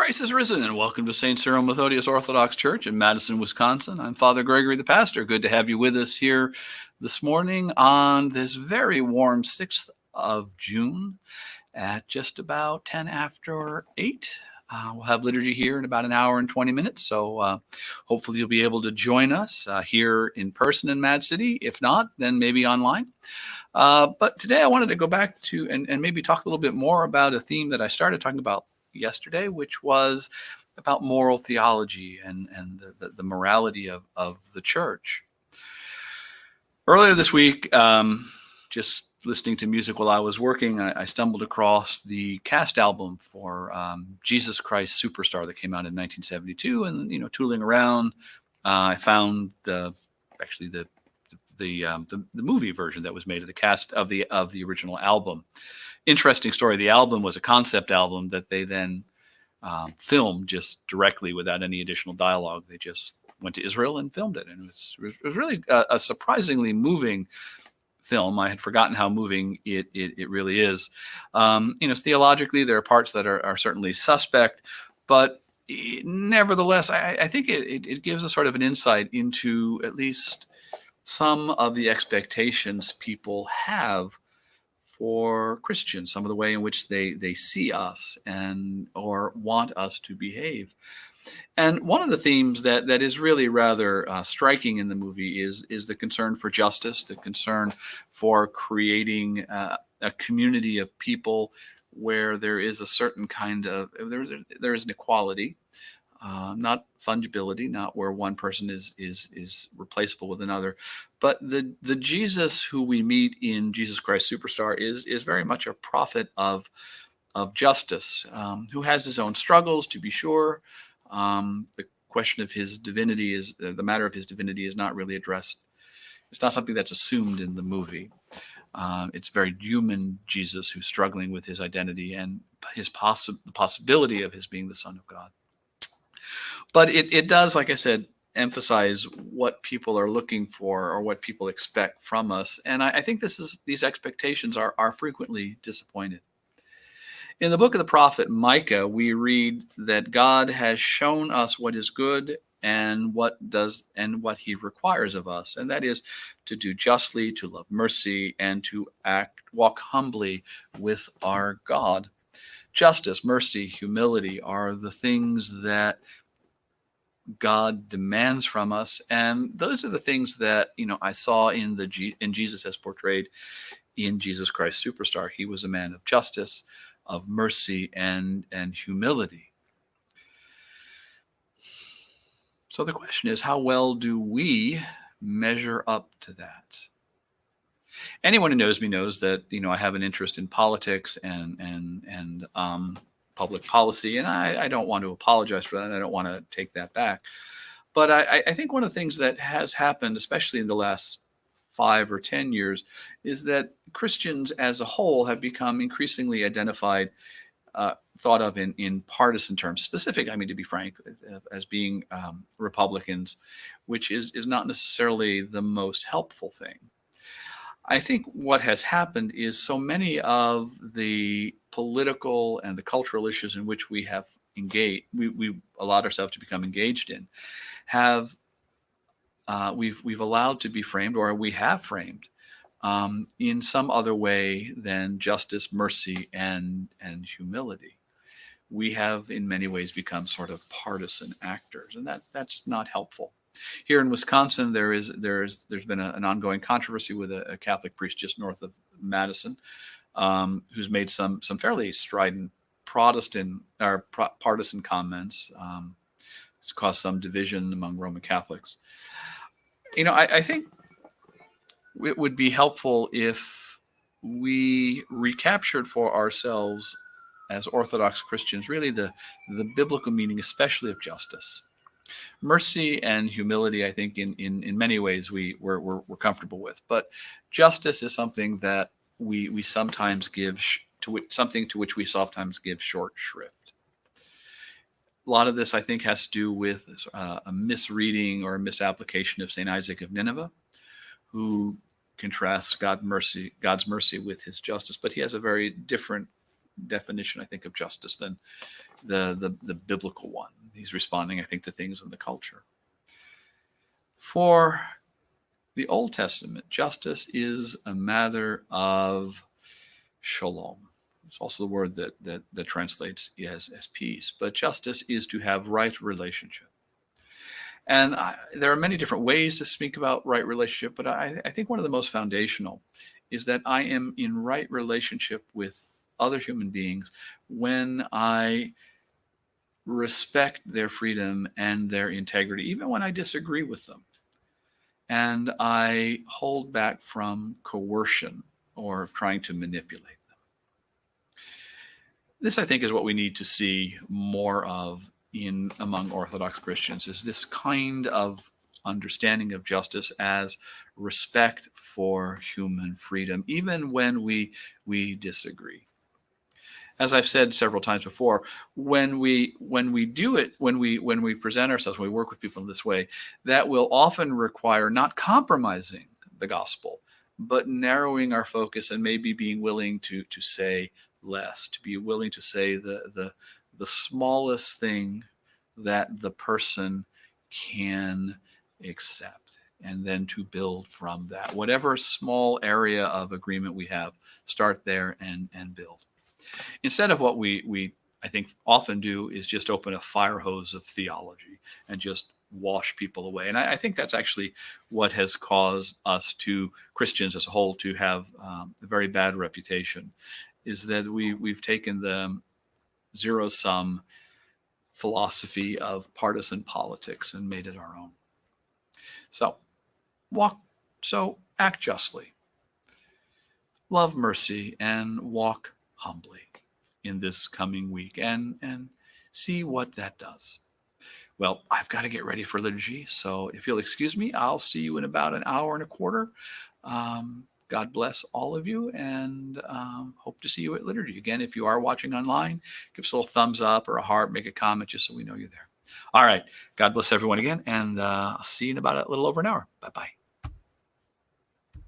Christ is risen, and welcome to St. Cyril Methodius Orthodox Church in Madison, Wisconsin. I'm Father Gregory, the pastor. Good to have you with us here this morning on this very warm 6th of June at just about 10 after 8. We'll have liturgy here in about an hour and 20 minutes, so hopefully you'll be able to join us here in person in Mad City. If not, then maybe online. But today I wanted to go back to and maybe talk a little bit more about a theme that I started talking about yesterday, which was about moral theology and the morality of the church. Earlier this week, just listening to music while I was working, I stumbled across the cast album for Jesus Christ Superstar that came out in 1972, and tooling around, I found the movie version that was made of the cast of the original album. Interesting story. The album was a concept album that they then filmed just directly without any additional dialogue. They just went to Israel and filmed it, and it was really a surprisingly moving film. I had forgotten how moving it really is. Theologically, there are parts that are certainly suspect, but nevertheless, I think it gives us sort of an insight into at least some of the expectations people have for Christians, some of the way in which they see us or want us to behave. And one of the themes that is really rather striking in the movie is the concern for justice, the concern for creating a community of people where there is a certain kind of, there is an equality, not fungibility, not where one person is replaceable with another, but the Jesus who we meet in Jesus Christ Superstar is very much a prophet of justice, who has his own struggles, to be sure. The question of his divinity is the matter of his divinity is not really addressed. It's not something that's assumed in the movie. It's very human Jesus who's struggling with his identity and the possibility of his being the Son of God. But it does, like I said, emphasize what people are looking for or what people expect from us. And I think these expectations are frequently disappointed. In the book of the prophet Micah, we read that God has shown us what is good and what he requires of us. And that is to do justly, to love mercy, and to walk humbly with our God. Justice, mercy, humility are the things that God demands from us, and those are the things that I saw in Jesus as portrayed in Jesus Christ Superstar. He was a man of justice, of mercy, and humility. So the question is, how well do we measure up to that? Anyone who knows me knows that I have an interest in politics and public policy, and I don't want to apologize for that. I don't want to take that back. But I think one of the things that has happened, especially in the last 5 or 10 years, is that Christians as a whole have become increasingly identified, thought of in partisan terms, specific, to be frank, as being Republicans, which is not necessarily the most helpful thing. I think what has happened is so many of the political and the cultural issues in which we have engaged, we allowed ourselves to become engaged in, we've allowed to be framed, or we have framed, in some other way than justice, mercy, and humility. We have in many ways become sort of partisan actors, and that's not helpful. Here in Wisconsin, there's been an ongoing controversy with a Catholic priest just north of Madison, who's made some fairly strident Protestant or partisan comments. It's caused some division among Roman Catholics. I think it would be helpful if we recaptured for ourselves as Orthodox Christians really the biblical meaning, especially of justice. Mercy and humility, I think, in many ways we're comfortable with, but justice is something that we sometimes give to which we sometimes give short shrift. A lot of this, I think, has to do with a misreading or a misapplication of St. Isaac of Nineveh, who contrasts God's mercy with his justice, but he has a very different definition, I think, of justice than the biblical one. He's responding, I think, to things in the culture. For the Old Testament, justice is a matter of shalom. It's also the word that translates as peace. But justice is to have right relationship. And there are many different ways to speak about right relationship, but I think one of the most foundational is that I am in right relationship with other human beings when I respect their freedom and their integrity, even when I disagree with them. And I hold back from coercion or trying to manipulate them. This, I think, is what we need to see more of among Orthodox Christians, is this kind of understanding of justice as respect for human freedom, even when we disagree. As I've said several times before, when we do it, when we present ourselves, when we work with people in this way, that will often require not compromising the gospel, but narrowing our focus and maybe being willing to say less, to be willing to say the smallest thing that the person can accept, and then to build from that. Whatever small area of agreement we have, start there and build. Instead of what we I think often do is just open a fire hose of theology and just wash people away. And I think that's actually what has caused us, to Christians as a whole, to have a very bad reputation, is that we've taken the zero-sum philosophy of partisan politics and made it our own. So act justly, love mercy, and walk humbly in this coming week, and see what that does. Well, I've got to get ready for liturgy, so if you'll excuse me, I'll see you in about an hour and a quarter. God bless all of you, and hope to see you at liturgy. Again, if you are watching online, give us a little thumbs up or a heart, make a comment just so we know you're there. All right. God bless everyone again, and I'll see you in about a little over an hour. Bye-bye.